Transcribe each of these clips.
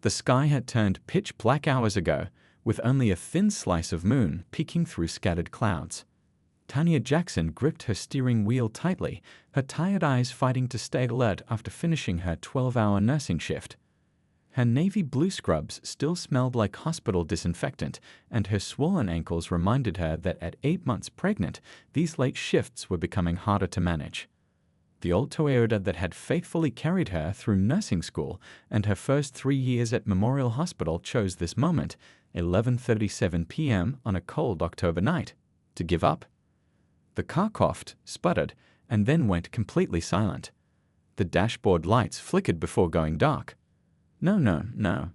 The sky had turned pitch black hours ago, with only a thin slice of moon peeking through scattered clouds. Tanya Jackson gripped her steering wheel tightly, her tired eyes fighting to stay alert after finishing her 12-hour nursing shift. Her navy blue scrubs still smelled like hospital disinfectant, and her swollen ankles reminded her that at 8 months pregnant, these late shifts were becoming harder to manage. The old Toyota that had faithfully carried her through nursing school and her first 3 years at Memorial Hospital chose this moment, 11:37 p.m. on a cold October night, to give up. The car coughed, sputtered, and then went completely silent. The dashboard lights flickered before going dark. No,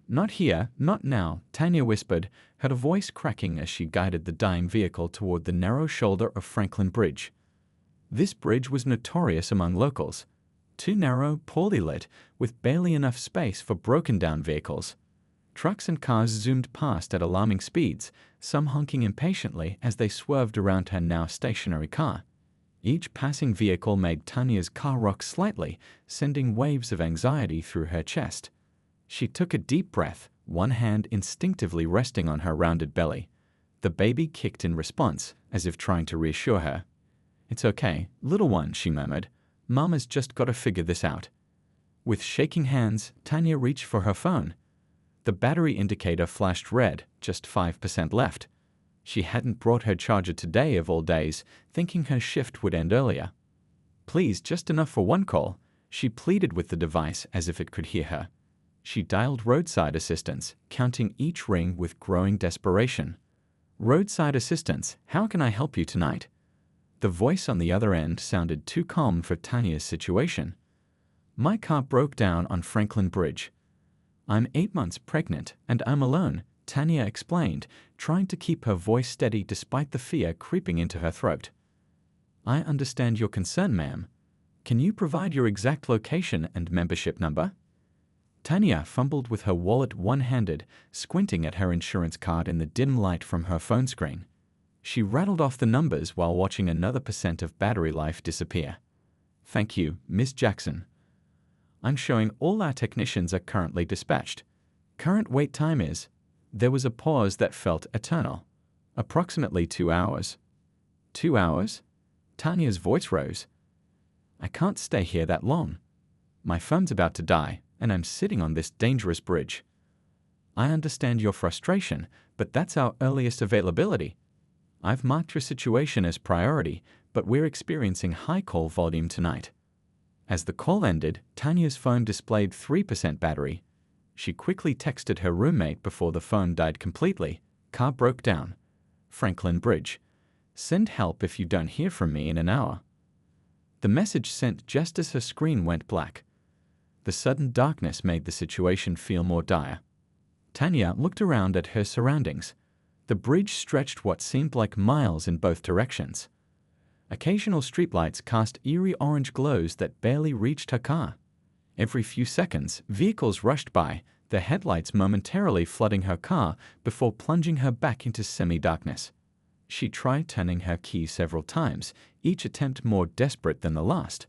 not here, not now, Tanya whispered, her voice cracking as she guided the dying vehicle toward the narrow shoulder of Franklin Bridge. This bridge was notorious among locals. Too narrow, poorly lit, with barely enough space for broken-down vehicles. Trucks and cars zoomed past at alarming speeds, some honking impatiently as they swerved around her now stationary car. Each passing vehicle made Tanya's car rock slightly, sending waves of anxiety through her chest. She took a deep breath, one hand instinctively resting on her rounded belly. The baby kicked in response, as if trying to reassure her. "It's okay, little one," she murmured. "Mama's just got to figure this out." With shaking hands, Tanya reached for her phone. The battery indicator flashed red, just 5% left. She hadn't brought her charger today of all days, thinking her shift would end earlier. "Please, just enough for one call," she pleaded with the device as if it could hear her. She dialed roadside assistance, counting each ring with growing desperation. "Roadside assistance, how can I help you tonight?" The voice on the other end sounded too calm for Tanya's situation. "My car broke down on Franklin Bridge. I'm 8 months pregnant, and I'm alone," Tanya explained, trying to keep her voice steady despite the fear creeping into her throat. "I understand your concern, ma'am. Can you provide your exact location and membership number?" Tanya fumbled with her wallet one-handed, squinting at her insurance card in the dim light from her phone screen. She rattled off the numbers while watching another % of battery life disappear. "Thank you, Miss Jackson. I'm showing all our technicians are currently dispatched. Current wait time is..." There was a pause that felt eternal. "Approximately 2 hours." 2 hours? Tanya's voice rose. "I can't stay here that long. My phone's about to die, and I'm sitting on this dangerous bridge. I understand your frustration, but that's our earliest availability. I've marked your situation as priority, but we're experiencing high call volume tonight." As the call ended, Tanya's phone displayed 3% battery. She quickly texted her roommate before the phone died completely. "Car broke down. Franklin Bridge. Send help if you don't hear from me in an hour." The message sent just as her screen went black. The sudden darkness made the situation feel more dire. Tanya looked around at her surroundings. The bridge stretched what seemed like miles in both directions. Occasional streetlights cast eerie orange glows that barely reached her car. Every few seconds, vehicles rushed by, their headlights momentarily flooding her car before plunging her back into semi-darkness. She tried turning her key several times, each attempt more desperate than the last.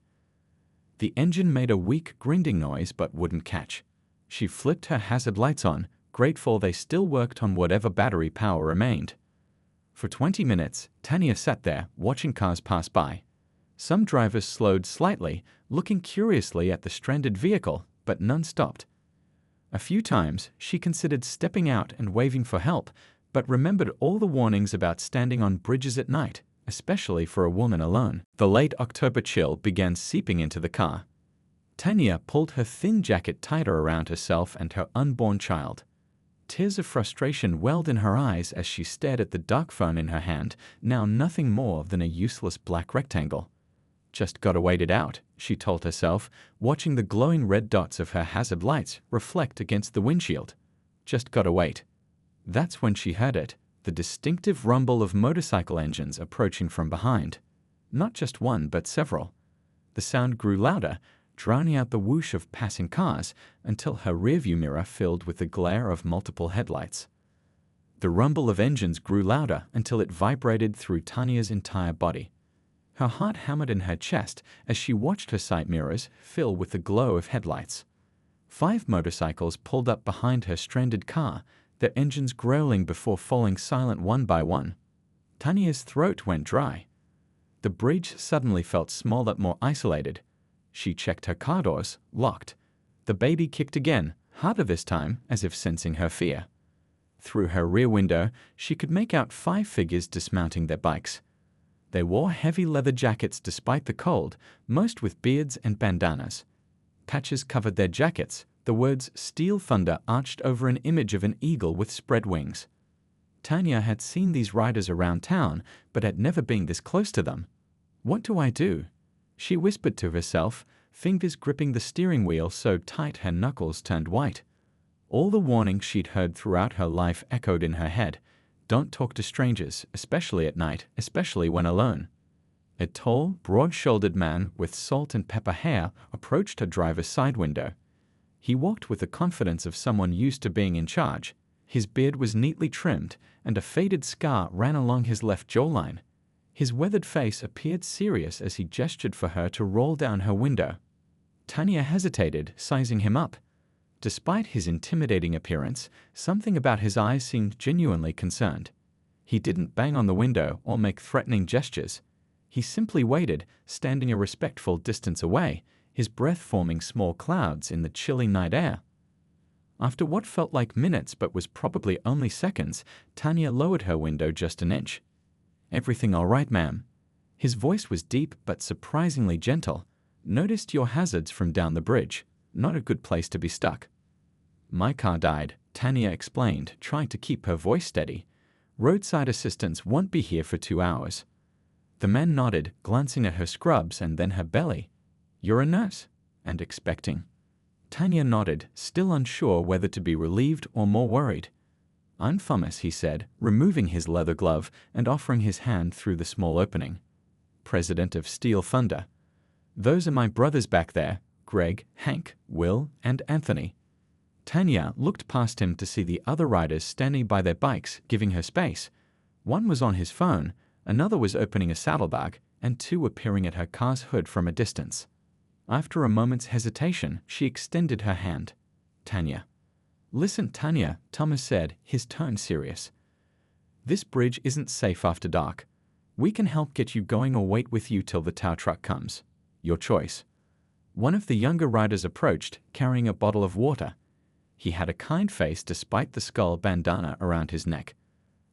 The engine made a weak grinding noise but wouldn't catch. She flipped her hazard lights on, grateful they still worked on whatever battery power remained. For 20 minutes, Tanya sat there, watching cars pass by. Some drivers slowed slightly, looking curiously at the stranded vehicle, but none stopped. A few times, she considered stepping out and waving for help, but remembered all the warnings about standing on bridges at night, especially for a woman alone. The late October chill began seeping into the car. Tanya pulled her thin jacket tighter around herself and her unborn child. Tears of frustration welled in her eyes as she stared at the dark phone in her hand, now nothing more than a useless black rectangle. "Just gotta wait it out," she told herself, watching the glowing red dots of her hazard lights reflect against the windshield. Just gotta wait. That's when she heard it, the distinctive rumble of motorcycle engines approaching from behind. Not just one, but several. The sound grew louder, drowning out the whoosh of passing cars until her rearview mirror filled with the glare of multiple headlights. The rumble of engines grew louder until it vibrated through Tanya's entire body. Her heart hammered in her chest as she watched her side mirrors fill with the glow of headlights. 5 motorcycles pulled up behind her stranded car, their engines growling before falling silent one by one. Tanya's throat went dry. The bridge suddenly felt smaller, more isolated. She checked her car doors, locked. The baby kicked again, harder this time, as if sensing her fear. Through her rear window, she could make out 5 figures dismounting their bikes. They wore heavy leather jackets despite the cold, most with beards and bandanas. Patches covered their jackets, the words "Steel Thunder" arched over an image of an eagle with spread wings. Tanya had seen these riders around town, but had never been this close to them. "What do I do?" she whispered to herself, fingers gripping the steering wheel so tight her knuckles turned white. All the warnings she'd heard throughout her life echoed in her head. Don't talk to strangers, especially at night, especially when alone. A tall, broad-shouldered man with salt and pepper hair approached her driver's side window. He walked with the confidence of someone used to being in charge. His beard was neatly trimmed, and a faded scar ran along his left jawline. His weathered face appeared serious as he gestured for her to roll down her window. Tanya hesitated, sizing him up. Despite his intimidating appearance, something about his eyes seemed genuinely concerned. He didn't bang on the window or make threatening gestures. He simply waited, standing a respectful distance away, his breath forming small clouds in the chilly night air. After what felt like minutes but was probably only seconds, Tanya lowered her window just an inch. "Everything all right, ma'am?" His voice was deep but surprisingly gentle. "Noticed your hazards from down the bridge. Not a good place to be stuck." "My car died," Tanya explained, trying to keep her voice steady. "Roadside assistance won't be here for 2 hours." The man nodded, glancing at her scrubs and then her belly. "You're a nurse?" And expecting. Tanya nodded, still unsure whether to be relieved or more worried. "I'm Thomas," he said, removing his leather glove and offering his hand through the small opening. "President of Steel Thunder. Those are my brothers back there, Greg, Hank, Will, and Anthony." Tanya looked past him to see the other riders standing by their bikes, giving her space. One was on his phone, another was opening a saddlebag, and 2 were peering at her car's hood from a distance. After a moment's hesitation, she extended her hand. "Tanya." "Listen, Tanya," Thomas said, his tone serious. "This bridge isn't safe after dark. We can help get you going or wait with you till the tow truck comes. Your choice." One of the younger riders approached, carrying a bottle of water. He had a kind face despite the skull bandana around his neck.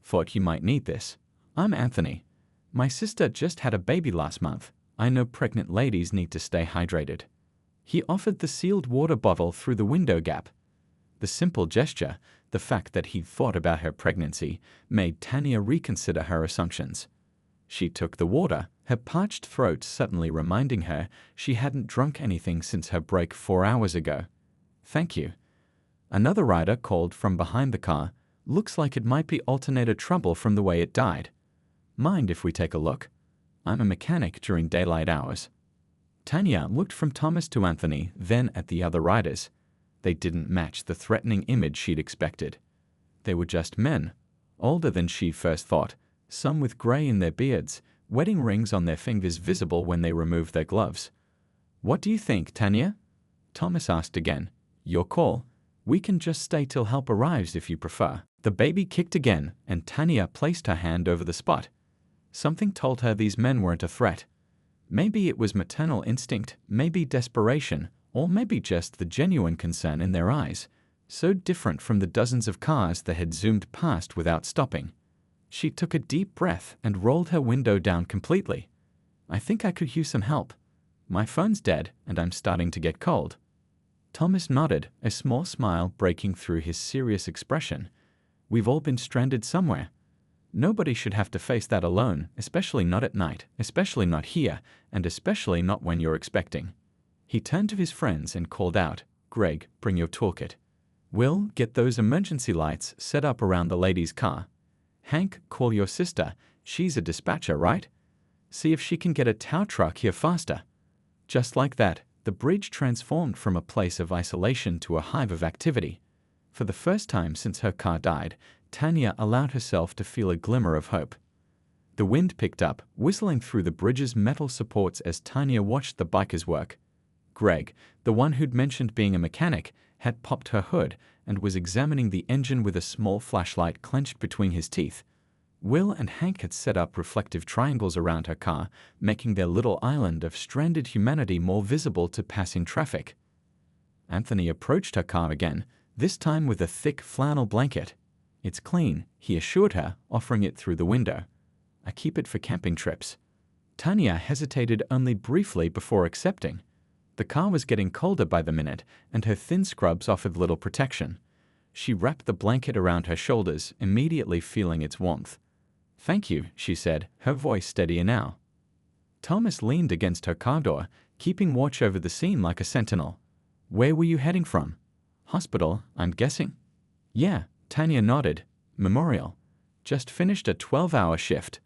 "Thought you might need this. I'm Anthony. My sister just had a baby last month. I know pregnant ladies need to stay hydrated." He offered the sealed water bottle through the window gap. The simple gesture, the fact that he thought about her pregnancy, made Tanya reconsider her assumptions. She took the water, her parched throat suddenly reminding her she hadn't drunk anything since her break 4 hours ago. "Thank you." Another rider called from behind the car. "Looks like it might be alternator trouble from the way it died. Mind if we take a look? I'm a mechanic during daylight hours." Tanya looked from Thomas to Anthony, then at the other riders. They didn't match the threatening image she'd expected. They were just men, older than she first thought, some with gray in their beards, wedding rings on their fingers visible when they removed their gloves. "What do you think, Tanya?" Thomas asked again. "Your call. We can just stay till help arrives if you prefer." The baby kicked again, and Tanya placed her hand over the spot. Something told her these men weren't a threat. Maybe it was maternal instinct, maybe desperation, or maybe just the genuine concern in their eyes, so different from the dozens of cars that had zoomed past without stopping. She took a deep breath and rolled her window down completely. "I think I could use some help. My phone's dead, and I'm starting to get cold." Thomas nodded, a small smile breaking through his serious expression. "We've all been stranded somewhere. Nobody should have to face that alone, especially not at night, especially not here, and especially not when you're expecting." He turned to his friends and called out, "Greg, bring your toolkit. Will, get those emergency lights set up around the lady's car. Hank, call your sister. She's a dispatcher, right? See if she can get a tow truck here faster." Just like that, the bridge transformed from a place of isolation to a hive of activity. For the first time since her car died, Tanya allowed herself to feel a glimmer of hope. The wind picked up, whistling through the bridge's metal supports as Tanya watched the bikers work. Greg, the one who'd mentioned being a mechanic, had popped her hood and was examining the engine with a small flashlight clenched between his teeth. Will and Hank had set up reflective triangles around her car, making their little island of stranded humanity more visible to passing traffic. Anthony approached her car again, this time with a thick flannel blanket. "It's clean," he assured her, offering it through the window. "I keep it for camping trips." Tanya hesitated only briefly before accepting. The car was getting colder by the minute, and her thin scrubs offered little protection. She wrapped the blanket around her shoulders, immediately feeling its warmth. "Thank you," she said, her voice steadier now. Thomas leaned against her car door, keeping watch over the scene like a sentinel. "Where were you heading from? Hospital, I'm guessing?" "Yeah," Tanya nodded. "Memorial. Just finished a 12-hour shift."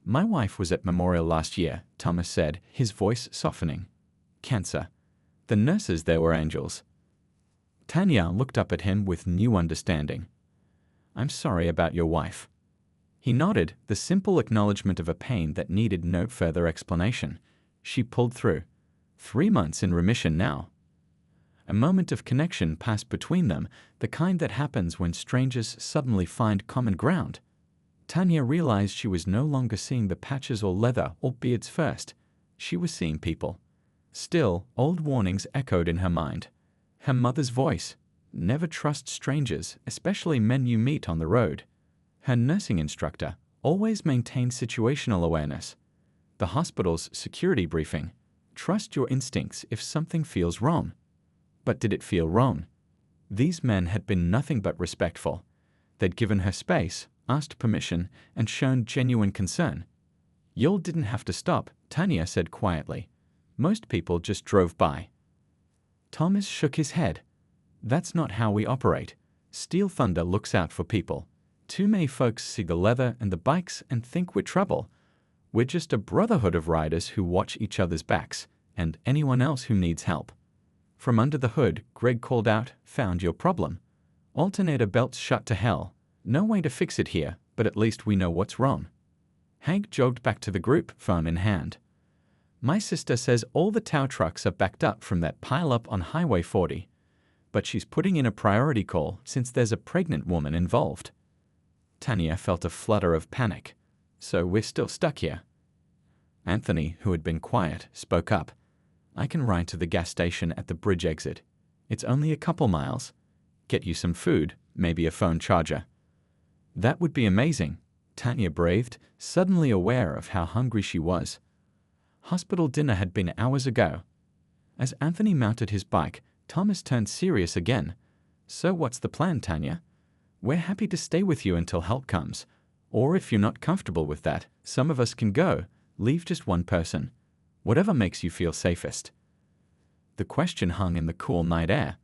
"My wife was at Memorial last year," Thomas said, his voice softening. "Cancer. The nurses there were angels." Tanya looked up at him with new understanding. "I'm sorry about your wife." He nodded, the simple acknowledgement of a pain that needed no further explanation. She pulled through. 3 months in remission now. A moment of connection passed between them, the kind that happens when strangers suddenly find common ground. Tanya realized she was no longer seeing the patches or leather or beards first. She was seeing people. Still, old warnings echoed in her mind. Her mother's voice. Never trust strangers, especially men you meet on the road. Her nursing instructor. Always maintain situational awareness. The hospital's security briefing. Trust your instincts if something feels wrong. But did it feel wrong? These men had been nothing but respectful. They'd given her space, asked permission, and shown genuine concern. "You didn't have to stop," Tanya said quietly. "Most people just drove by." Thomas shook his head. "That's not how we operate. Steel Thunder looks out for people. Too many folks see the leather and the bikes and think we're trouble. We're just a brotherhood of riders who watch each other's backs, and anyone else who needs help." From under the hood, Greg called out, "Found your problem. Alternator belts shut to hell. No way to fix it here, but at least we know what's wrong." Hank jogged back to the group, phone in hand. "My sister says all the tow trucks are backed up from that pile-up on Highway 40. But she's putting in a priority call since there's a pregnant woman involved." Tanya felt a flutter of panic. "So we're still stuck here." Anthony, who had been quiet, spoke up. "I can ride to the gas station at the bridge exit. It's only a couple miles. Get you some food, maybe a phone charger." "That would be amazing," Tanya breathed, suddenly aware of how hungry she was. Hospital dinner had been hours ago. As Anthony mounted his bike, Thomas turned serious again. "So what's the plan, Tanya? We're happy to stay with you until help comes. Or if you're not comfortable with that, some of us can go, leave just one person. Whatever makes you feel safest." The question hung in the cool night air.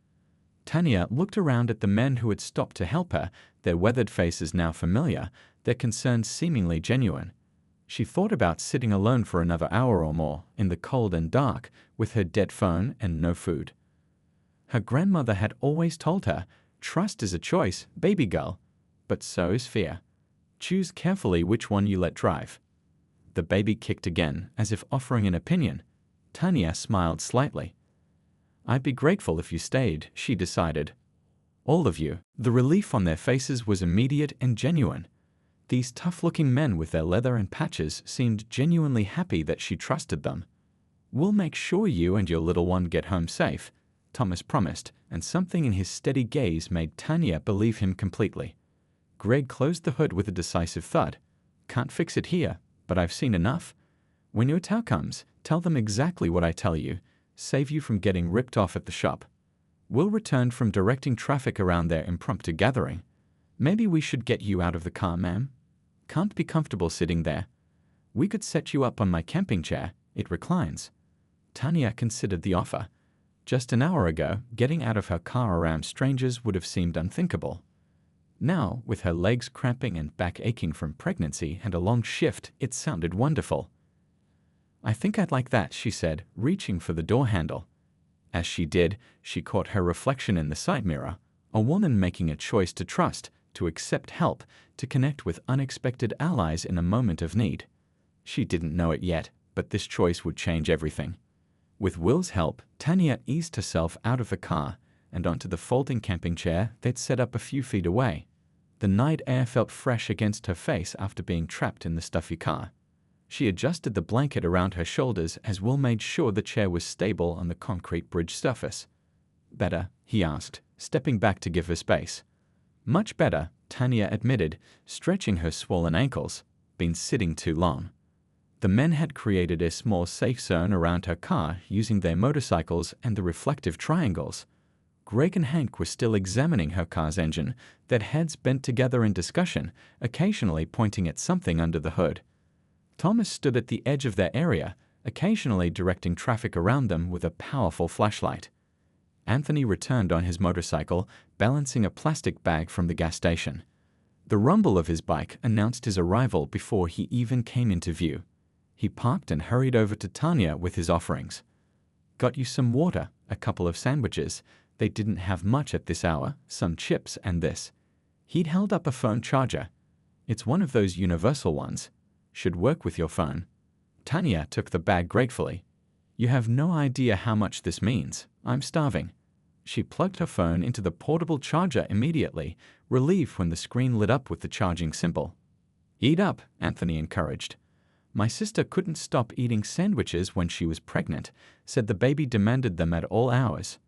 Tanya looked around at the men who had stopped to help her, their weathered faces now familiar, their concerns seemingly genuine. She thought about sitting alone for another hour or more, in the cold and dark, with her dead phone and no food. Her grandmother had always told her, "Trust is a choice, baby girl, but so is fear. Choose carefully which one you let drive." The baby kicked again, as if offering an opinion. Tanya smiled slightly. "I'd be grateful if you stayed," she decided. "All of you." The relief on their faces was immediate and genuine. These tough-looking men with their leather and patches seemed genuinely happy that she trusted them. "We'll make sure you and your little one get home safe," Thomas promised, and something in his steady gaze made Tanya believe him completely. Greg closed the hood with a decisive thud. "Can't fix it here, but I've seen enough. When your tow comes, tell them exactly what I tell you. Save you from getting ripped off at the shop. We'll return from directing traffic around their impromptu gathering. Maybe we should get you out of the car, ma'am. Can't be comfortable sitting there. We could set you up on my camping chair. It reclines." Tanya considered the offer. Just an hour ago, getting out of her car around strangers would have seemed unthinkable. Now, with her legs cramping and back aching from pregnancy and a long shift, it sounded wonderful. "I think I'd like that," she said, reaching for the door handle. As she did, she caught her reflection in the side mirror, a woman making a choice to trust, to accept help, to connect with unexpected allies in a moment of need. She didn't know it yet, but this choice would change everything. With Will's help, Tanya eased herself out of the car, and onto the folding camping chair they'd set up a few feet away. The night air felt fresh against her face after being trapped in the stuffy car. She adjusted the blanket around her shoulders as Will made sure the chair was stable on the concrete bridge surface. "Better?" he asked, stepping back to give her space. "Much better," Tanya admitted, stretching her swollen ankles. "Been sitting too long." The men had created a small safe zone around her car using their motorcycles and the reflective triangles. Greg and Hank were still examining her car's engine, their heads bent together in discussion, occasionally pointing at something under the hood. Thomas stood at the edge of their area, occasionally directing traffic around them with a powerful flashlight. Anthony returned on his motorcycle, balancing a plastic bag from the gas station. The rumble of his bike announced his arrival before he even came into view. He parked and hurried over to Tanya with his offerings. "Got you some water, a couple of sandwiches. They didn't have much at this hour, some chips and this." He'd held up a phone charger. "It's one of those universal ones. Should work with your phone." Tanya took the bag gratefully. "You have no idea how much this means. I'm starving." She plugged her phone into the portable charger immediately, relieved when the screen lit up with the charging symbol. "Eat up," Anthony encouraged. "My sister couldn't stop eating sandwiches when she was pregnant, said the baby demanded them at all hours."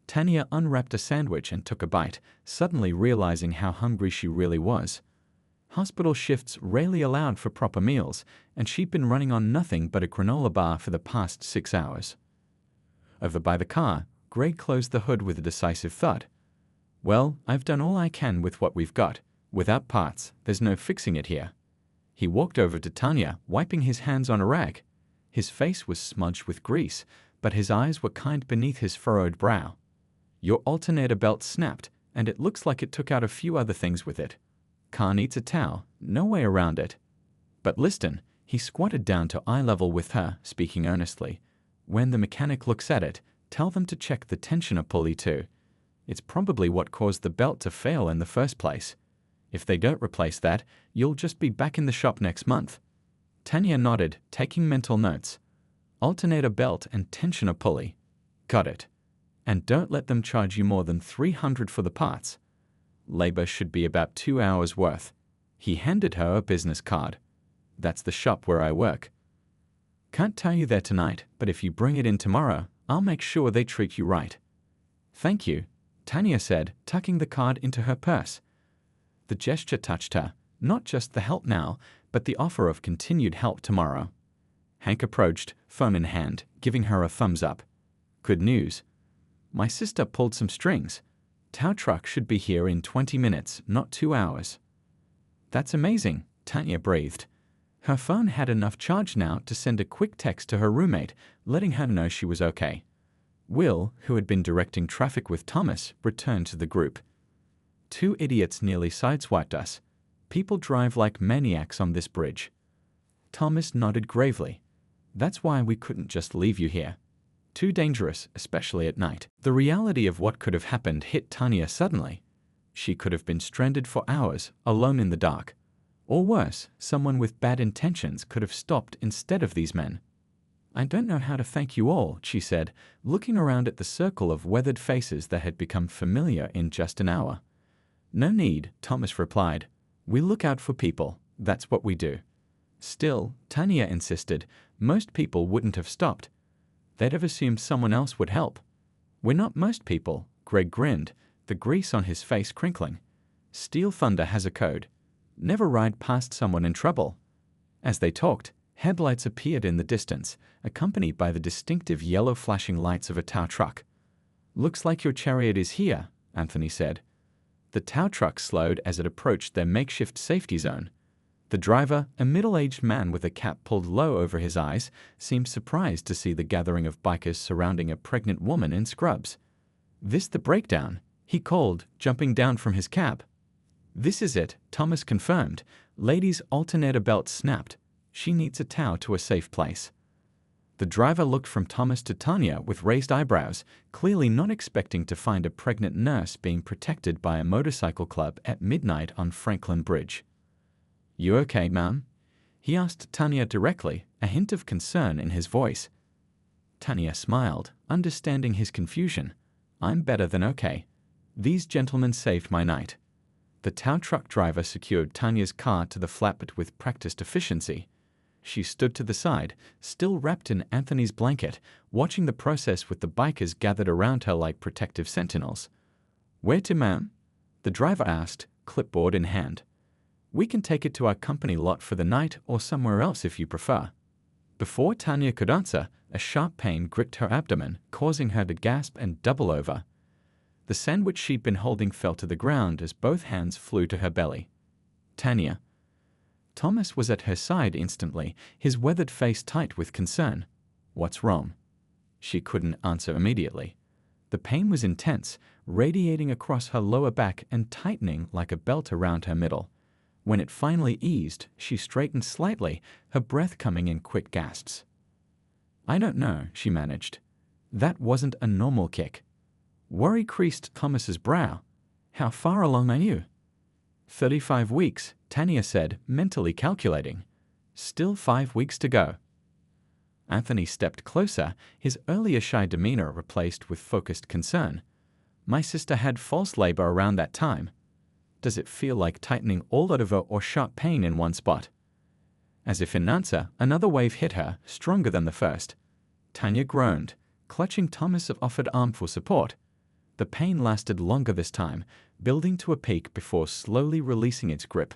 Tanya unwrapped a sandwich and took a bite, suddenly realizing how hungry she really was. Hospital shifts rarely allowed for proper meals, and she'd been running on nothing but a granola bar for the past 6 hours. Over by the car, Greg closed the hood with a decisive thud. "Well, I've done all I can with what we've got. Without parts, there's no fixing it here." He walked over to Tanya, wiping his hands on a rag. His face was smudged with grease, but his eyes were kind beneath his furrowed brow. "Your alternator belt snapped, and it looks like it took out a few other things with it. Car needs a towel, no way around it. But listen," he squatted down to eye level with her, speaking earnestly. "When the mechanic looks at it, tell them to check the tensioner pulley too. It's probably what caused the belt to fail in the first place. If they don't replace that, you'll just be back in the shop next month." Tanya nodded, taking mental notes. "Alternator belt and tensioner pulley. Got it. And don't let them charge you more than $300 for the parts. Labor should be about 2 hours worth." He handed her a business card. "That's the shop where I work. Can't tell you there tonight, but if you bring it in tomorrow, I'll make sure they treat you right." "Thank you," Tanya said, tucking the card into her purse. The gesture touched her, not just the help now, but the offer of continued help tomorrow. Hank approached, phone in hand, giving her a thumbs up. "Good news. My sister pulled some strings. Tow truck should be here in 20 minutes, not 2 hours." "That's amazing," Tanya breathed. Her phone had enough charge now to send a quick text to her roommate, letting her know she was okay. Will, who had been directing traffic with Thomas, returned to the group. "2 idiots nearly sideswiped us. People drive like maniacs on this bridge." Thomas nodded gravely. "That's why we couldn't just leave you here. Too dangerous, especially at night." The reality of what could have happened hit Tanya suddenly. She could have been stranded for hours, alone in the dark. Or worse, someone with bad intentions could have stopped instead of these men. "I don't know how to thank you all," she said, looking around at the circle of weathered faces that had become familiar in just an hour. "No need," Thomas replied. "We look out for people. That's what we do." Still, Tanya insisted, most people wouldn't have stopped. They'd have assumed someone else would help. "We're not most people," Greg grinned, the grease on his face crinkling. "Steel Thunder has a code. Never ride past someone in trouble." As they talked, headlights appeared in the distance, accompanied by the distinctive yellow flashing lights of a tow truck. "Looks like your chariot is here," Anthony said. The tow truck slowed as it approached their makeshift safety zone. The driver, a middle-aged man with a cap pulled low over his eyes, seemed surprised to see the gathering of bikers surrounding a pregnant woman in scrubs. "This the breakdown?" he called, jumping down from his cab. "This is it," Thomas confirmed. "Lady's alternator belt snapped. She needs a tow to a safe place." The driver looked from Thomas to Tanya with raised eyebrows, clearly not expecting to find a pregnant nurse being protected by a motorcycle club at midnight on Franklin Bridge. "You okay, ma'am?" he asked Tanya directly, a hint of concern in his voice. Tanya smiled, understanding his confusion. I'm better than okay. These gentlemen saved my night. The tow truck driver secured Tanya's car to the flatbed with practiced efficiency. She stood to the side, still wrapped in Anthony's blanket, watching the process with the bikers gathered around her like protective sentinels. "Where to, ma'am?" the driver asked, clipboard in hand. "We can take it to our company lot for the night or somewhere else if you prefer." Before Tanya could answer, a sharp pain gripped her abdomen, causing her to gasp and double over. The sandwich she'd been holding fell to the ground as both hands flew to her belly. "Tanya." Thomas was at her side instantly, his weathered face tight with concern. "What's wrong?" She couldn't answer immediately. The pain was intense, radiating across her lower back and tightening like a belt around her middle. When it finally eased, she straightened slightly, her breath coming in quick gasps. "I don't know," she managed. "That wasn't a normal kick." Worry creased Thomas's brow. "How far along are you?" 35 weeks, Tanya said, mentally calculating. "Still 5 weeks to go." Anthony stepped closer, his earlier shy demeanor replaced with focused concern. "My sister had false labor around that time. Does it feel like tightening all over or sharp pain in one spot?" As if in answer, another wave hit her, stronger than the first. Tanya groaned, clutching Thomas' offered arm for support. The pain lasted longer this time, building to a peak before slowly releasing its grip.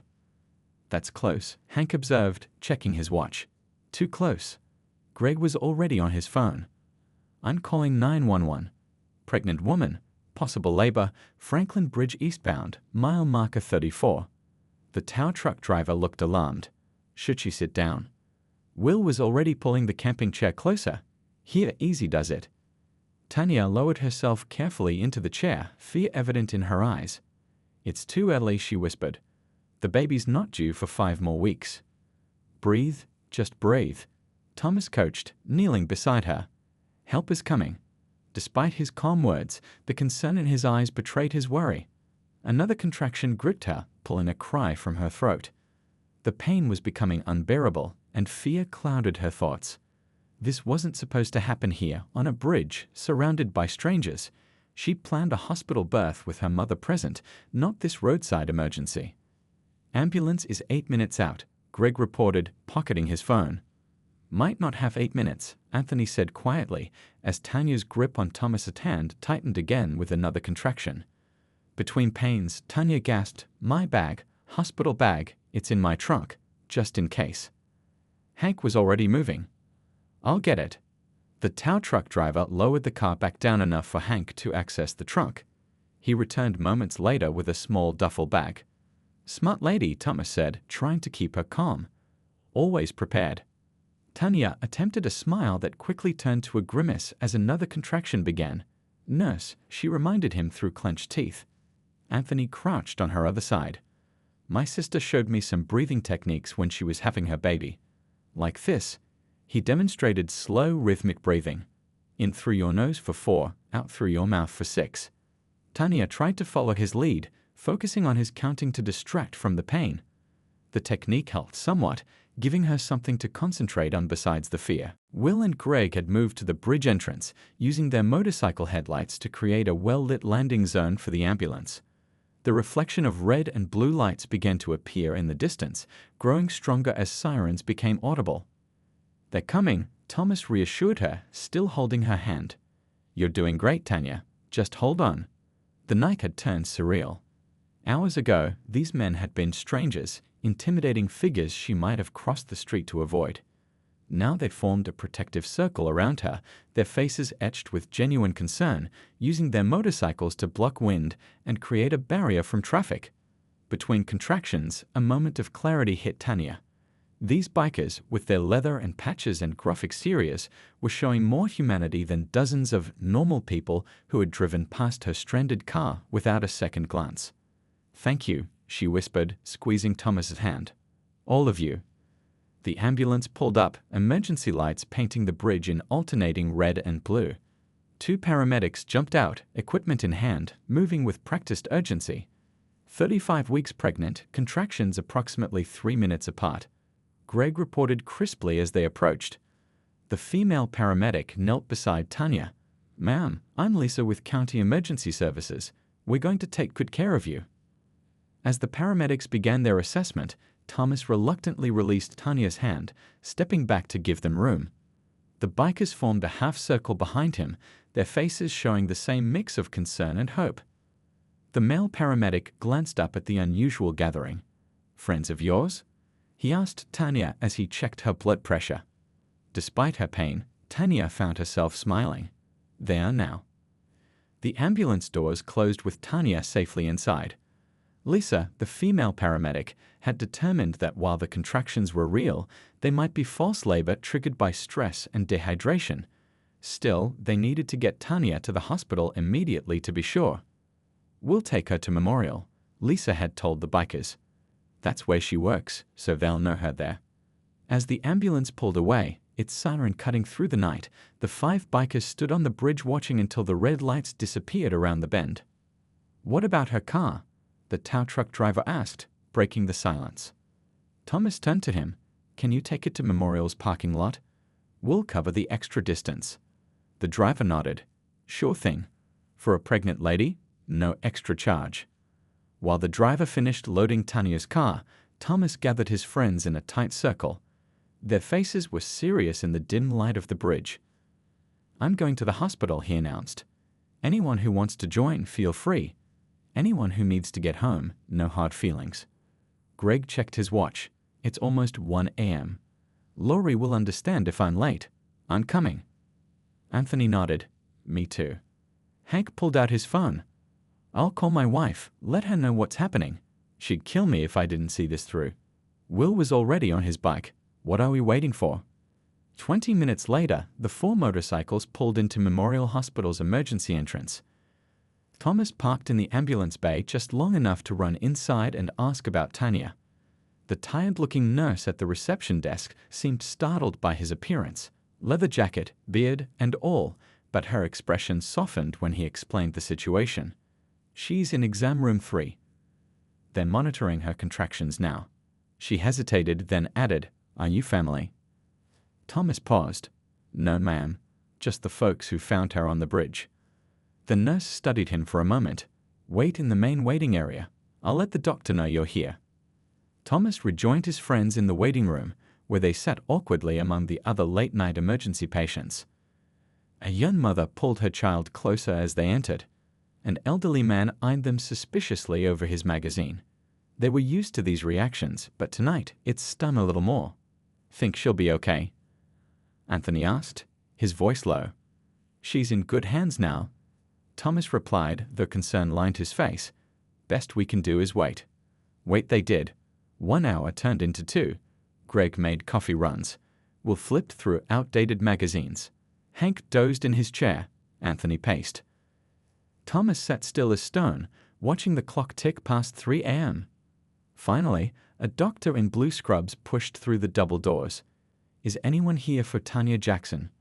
"That's close," Hank observed, checking his watch. "Too close." Greg was already on his phone. "I'm calling 911. Pregnant woman. Possible labor. Franklin Bridge eastbound. Mile marker 34. The tow truck driver looked alarmed. Should she sit down? Will was already pulling the camping chair closer. "Here, easy does it." Tanya lowered herself carefully into the chair, fear evident in her eyes. "It's too early," she whispered. "The baby's not due for 5 more weeks." "Breathe, just breathe," Thomas coached, kneeling beside her. "Help is coming." Despite his calm words, the concern in his eyes betrayed his worry. Another contraction gripped her, pulling a cry from her throat. The pain was becoming unbearable, and fear clouded her thoughts. This wasn't supposed to happen here, on a bridge, surrounded by strangers. She'd planned a hospital birth with her mother present, not this roadside emergency. "Ambulance is 8 minutes out," Greg reported, pocketing his phone. "Might not have 8 minutes," Anthony said quietly, as Tanya's grip on Thomas's hand tightened again with another contraction. Between pains, Tanya gasped, "My bag, hospital bag, it's in my trunk, just in case." Hank was already moving. "I'll get it." The tow truck driver lowered the car back down enough for Hank to access the trunk. He returned moments later with a small duffel bag. "Smart lady," Thomas said, trying to keep her calm. "Always prepared." Tanya attempted a smile that quickly turned to a grimace as another contraction began. "Nurse," she reminded him through clenched teeth. Anthony crouched on her other side. "My sister showed me some breathing techniques when she was having her baby. Like this." He demonstrated slow, rhythmic breathing. "In through your nose for 4, out through your mouth for 6. Tanya tried to follow his lead, focusing on his counting to distract from the pain. The technique helped somewhat, giving her something to concentrate on besides the fear. Will and Greg had moved to the bridge entrance, using their motorcycle headlights to create a well-lit landing zone for the ambulance. The reflection of red and blue lights began to appear in the distance, growing stronger as sirens became audible. "They're coming," Thomas reassured her, still holding her hand. "You're doing great, Tanya. Just hold on." The night had turned surreal. Hours ago, these men had been strangers, intimidating figures she might have crossed the street to avoid. Now they formed a protective circle around her, their faces etched with genuine concern, using their motorcycles to block wind and create a barrier from traffic. Between contractions, a moment of clarity hit Tanya. These bikers, with their leather and patches and gruff exteriors, were showing more humanity than dozens of normal people who had driven past her stranded car without a second glance. "Thank you," she whispered, squeezing Thomas's hand. "All of you." The ambulance pulled up, emergency lights painting the bridge in alternating red and blue. 2 paramedics jumped out, equipment in hand, moving with practiced urgency. 35 weeks pregnant, contractions approximately 3 minutes apart. Greg reported crisply as they approached. The female paramedic knelt beside Tanya. "Ma'am, I'm Lisa with County Emergency Services. We're going to take good care of you." As the paramedics began their assessment, Thomas reluctantly released Tanya's hand, stepping back to give them room. The bikers formed a half circle behind him, their faces showing the same mix of concern and hope. The male paramedic glanced up at the unusual gathering. "Friends of yours?" he asked Tanya as he checked her blood pressure. Despite her pain, Tanya found herself smiling. "They are now." The ambulance doors closed with Tanya safely inside. Lisa, the female paramedic, had determined that while the contractions were real, they might be false labor triggered by stress and dehydration. Still, they needed to get Tanya to the hospital immediately to be sure. "We'll take her to Memorial," Lisa had told the bikers. "That's where she works, so they'll know her there." As the ambulance pulled away, its siren cutting through the night, the 5 bikers stood on the bridge watching until the red lights disappeared around the bend. "What about her car?" the tow truck driver asked, breaking the silence. Thomas turned to him. "Can you take it to Memorial's parking lot? We'll cover the extra distance." The driver nodded. "Sure thing. For a pregnant lady, no extra charge." While the driver finished loading Tanya's car, Thomas gathered his friends in a tight circle. Their faces were serious in the dim light of the bridge. "I'm going to the hospital," he announced. "Anyone who wants to join, feel free. Anyone who needs to get home, no hard feelings." Greg checked his watch. "It's almost 1 a.m. Laurie will understand if I'm late. I'm coming." Anthony nodded. "Me too." Hank pulled out his phone. "I'll call my wife, let her know what's happening. She'd kill me if I didn't see this through." Will was already on his bike. "What are we waiting for?" 20 minutes later, the 4 motorcycles pulled into Memorial Hospital's emergency entrance. Thomas parked in the ambulance bay just long enough to run inside and ask about Tanya. The tired-looking nurse at the reception desk seemed startled by his appearance, leather jacket, beard, and all, but her expression softened when he explained the situation. "She's in exam room 3. They're monitoring her contractions now." She hesitated, then added, "Are you family?" Thomas paused. "No, ma'am. Just the folks who found her on the bridge." The nurse studied him for a moment. "Wait in the main waiting area. I'll let the doctor know you're here." Thomas rejoined his friends in the waiting room, where they sat awkwardly among the other late-night emergency patients. A young mother pulled her child closer as they entered. An elderly man eyed them suspiciously over his magazine. They were used to these reactions, but tonight it stung a little more. "Think she'll be okay?" Anthony asked, his voice low. "She's in good hands now." Thomas replied, though concern lined his face. "Best we can do is wait." Wait they did. 1 hour turned into 2. Greg made coffee runs. Will flipped through outdated magazines. Hank dozed in his chair. Anthony paced. Thomas sat still as stone, watching the clock tick past 3 a.m. Finally, a doctor in blue scrubs pushed through the double doors. "Is anyone here for Tanya Jackson?"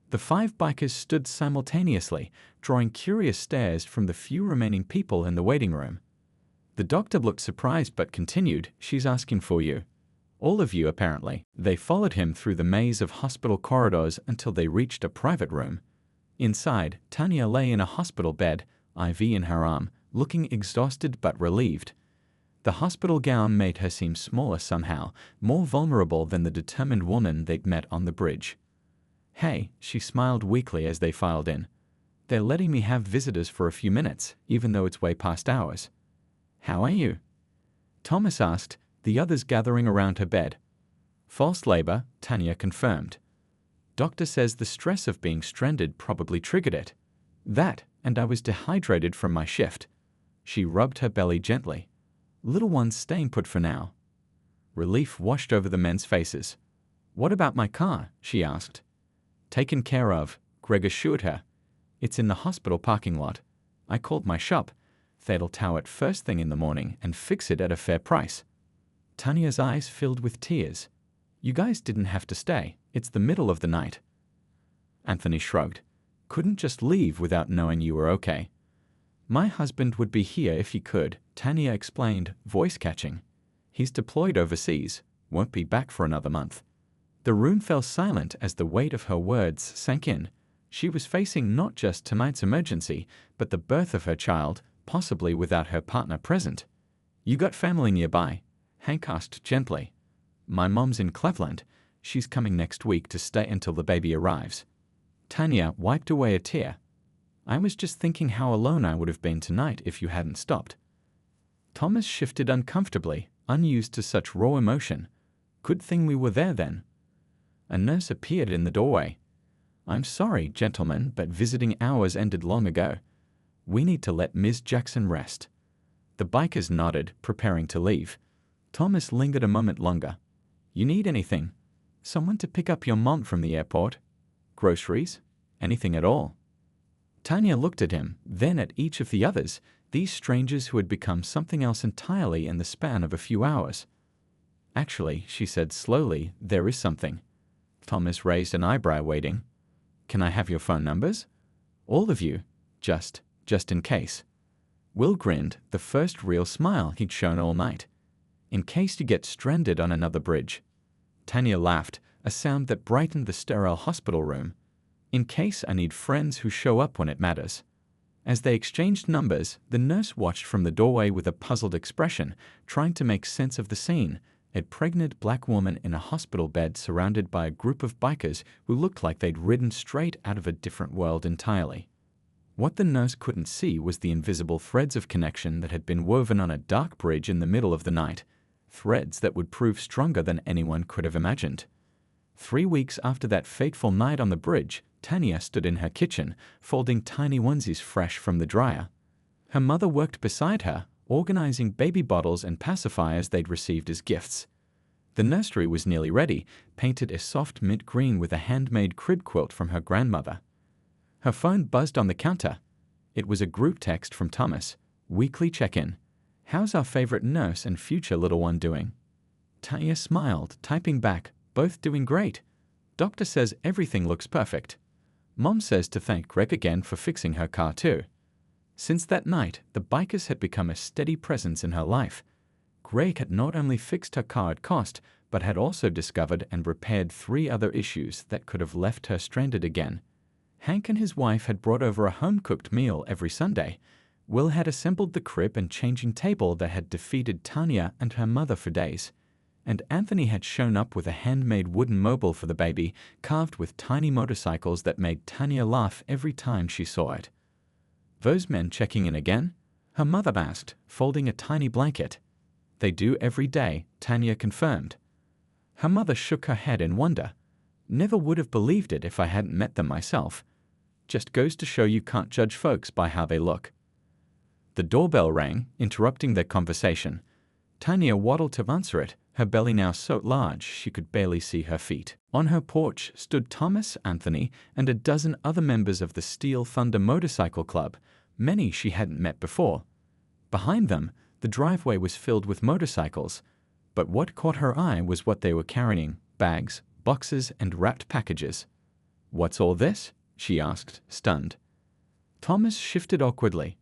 The 5 bikers stood simultaneously, drawing curious stares from the few remaining people in the waiting room. The doctor looked surprised but continued, "She's asking for you. All of you, apparently." They followed him through the maze of hospital corridors until they reached a private room. Inside, Tanya lay in a hospital bed, IV in her arm, looking exhausted but relieved. The hospital gown made her seem smaller somehow, more vulnerable than the determined woman they'd met on the bridge. "Hey," she smiled weakly as they filed in. "They're letting me have visitors for a few minutes, even though it's way past hours." "How are you?" Thomas asked, the others gathering around her bed. "False labor," Tanya confirmed. "Doctor says the stress of being stranded probably triggered it. That, and I was dehydrated from my shift." She rubbed her belly gently. "Little one's staying put for now." Relief washed over the men's faces. "What about my car?" she asked. "Taken care of," Greg assured her. "It's in the hospital parking lot. I called my shop. They'll tow it first thing in the morning and fix it at a fair price." Tanya's eyes filled with tears. "You guys didn't have to stay. It's the middle of the night." Anthony shrugged. "Couldn't just leave without knowing you were okay." "My husband would be here if he could," Tanya explained, voice catching. "He's deployed overseas. Won't be back for another month." The room fell silent as the weight of her words sank in. She was facing not just tonight's emergency, but the birth of her child, possibly without her partner present. "You got family nearby?" Hank asked gently. "My mom's in Cleveland. She's coming next week to stay until the baby arrives." Tanya wiped away a tear. "I was just thinking how alone I would have been tonight if you hadn't stopped." Thomas shifted uncomfortably, unused to such raw emotion. "Good thing we were there then." A nurse appeared in the doorway. "I'm sorry, gentlemen, but visiting hours ended long ago. We need to let Ms. Jackson rest." The bikers nodded, preparing to leave. Thomas lingered a moment longer. "You need anything? Someone to pick up your mom from the airport? Groceries? Anything at all?" Tanya looked at him, then at each of the others, these strangers who had become something else entirely in the span of a few hours. "Actually," she said slowly, "there is something." Thomas raised an eyebrow, waiting. "Can I have your phone numbers? All of you, just in case." Will grinned, the first real smile he'd shown all night. "In case you get stranded on another bridge." Tanya laughed, a sound that brightened the sterile hospital room. "In case I need friends who show up when it matters." As they exchanged numbers, the nurse watched from the doorway with a puzzled expression, trying to make sense of the scene. A pregnant black woman in a hospital bed surrounded by a group of bikers who looked like they'd ridden straight out of a different world entirely. What the nurse couldn't see was the invisible threads of connection that had been woven on a dark bridge in the middle of the night, threads that would prove stronger than anyone could have imagined. 3 weeks after that fateful night on the bridge, Tanya stood in her kitchen, folding tiny onesies fresh from the dryer. Her mother worked beside her, organizing baby bottles and pacifiers they'd received as gifts. The nursery was nearly ready, painted a soft mint green with a handmade crib quilt from her grandmother. Her phone buzzed on the counter. It was a group text from Thomas. "Weekly check-in. How's our favorite nurse and future little one doing?" Tanya smiled, typing back, "Both doing great. Doctor says everything looks perfect. Mom says to thank Greg again for fixing her car too." Since that night, the bikers had become a steady presence in her life. Greg had not only fixed her car at cost, but had also discovered and repaired 3 other issues that could have left her stranded again. Hank and his wife had brought over a home-cooked meal every Sunday. Will had assembled the crib and changing table that had defeated Tanya and her mother for days. And Anthony had shown up with a handmade wooden mobile for the baby, carved with tiny motorcycles that made Tanya laugh every time she saw it. "Those men checking in again?" her mother asked, folding a tiny blanket. "They do every day," Tanya confirmed. Her mother shook her head in wonder. "Never would have believed it if I hadn't met them myself. Just goes to show you can't judge folks by how they look." The doorbell rang, interrupting their conversation. Tanya waddled to answer it, her belly now so large she could barely see her feet. On her porch stood Thomas, Anthony, and a dozen other members of the Steel Thunder Motorcycle Club, many she hadn't met before. Behind them, the driveway was filled with motorcycles, but what caught her eye was what they were carrying: bags, boxes, and wrapped packages. "What's all this?" she asked, stunned. Thomas shifted awkwardly.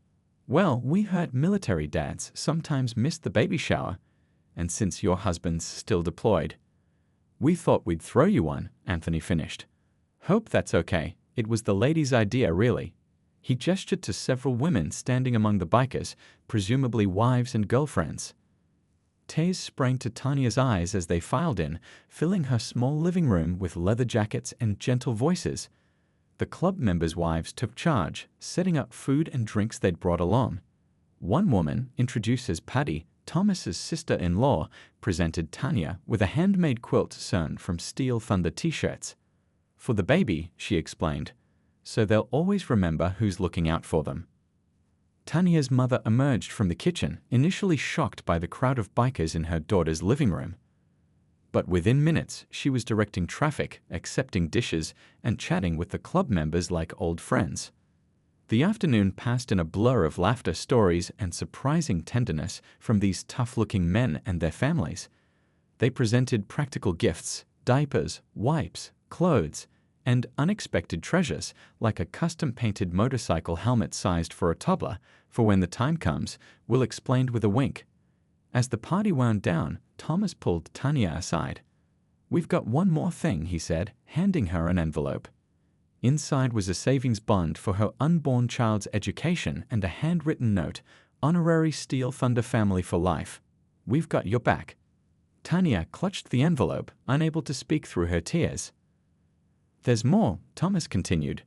"Well, we heard military dads sometimes miss the baby shower, and since your husband's still deployed, we thought we'd throw you one," Anthony finished. "Hope that's okay. It was the lady's idea, really." He gestured to several women standing among the bikers, presumably wives and girlfriends. Tears sprang to Tanya's eyes as they filed in, filling her small living room with leather jackets and gentle voices. The club members' wives took charge, setting up food and drinks they'd brought along. One woman, introduced as Paddy, Thomas's sister-in-law, presented Tanya with a handmade quilt sewn from Steel Thunder t-shirts. "For the baby," she explained, "so they'll always remember who's looking out for them." Tanya's mother emerged from the kitchen, initially shocked by the crowd of bikers in her daughter's living room. But within minutes, she was directing traffic, accepting dishes, and chatting with the club members like old friends. The afternoon passed in a blur of laughter, stories, and surprising tenderness from these tough-looking men and their families. They presented practical gifts: diapers, wipes, clothes, and unexpected treasures like a custom-painted motorcycle helmet sized for a toddler, for when the time comes, Will explained with a wink. As the party wound down, Thomas pulled Tanya aside. "We've got one more thing," he said, handing her an envelope. Inside was a savings bond for her unborn child's education and a handwritten note, "Honorary Steel Thunder family for life. We've got your back." Tanya clutched the envelope, unable to speak through her tears. "There's more," Thomas continued.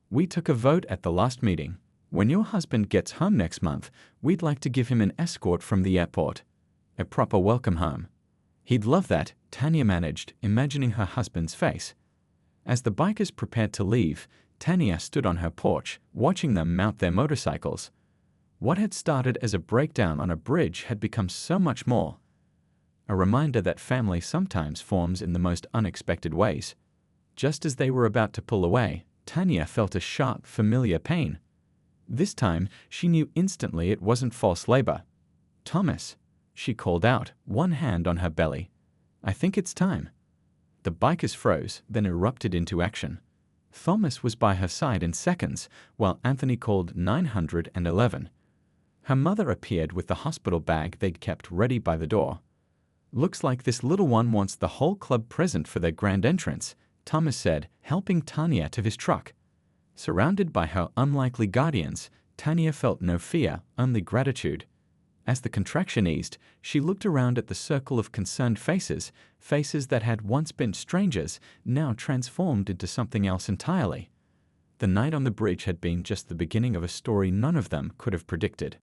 "We took a vote at the last meeting. When your husband gets home next month, we'd like to give him an escort from the airport. A proper welcome home." "He'd love that," Tanya managed, imagining her husband's face. As the bikers prepared to leave, Tanya stood on her porch, watching them mount their motorcycles. What had started as a breakdown on a bridge had become so much more. A reminder that family sometimes forms in the most unexpected ways. Just as they were about to pull away, Tanya felt a sharp, familiar pain. This time, she knew instantly it wasn't false labor. "Thomas," she called out, one hand on her belly. "I think it's time." The bikers froze, then erupted into action. Thomas was by her side in seconds, while Anthony called 911. Her mother appeared with the hospital bag they'd kept ready by the door. "Looks like this little one wants the whole club present for their grand entrance," Thomas said, helping Tanya to his truck. Surrounded by her unlikely guardians, Tanya felt no fear, only gratitude. As the contraction eased, she looked around at the circle of concerned faces, faces that had once been strangers, now transformed into something else entirely. The night on the bridge had been just the beginning of a story none of them could have predicted.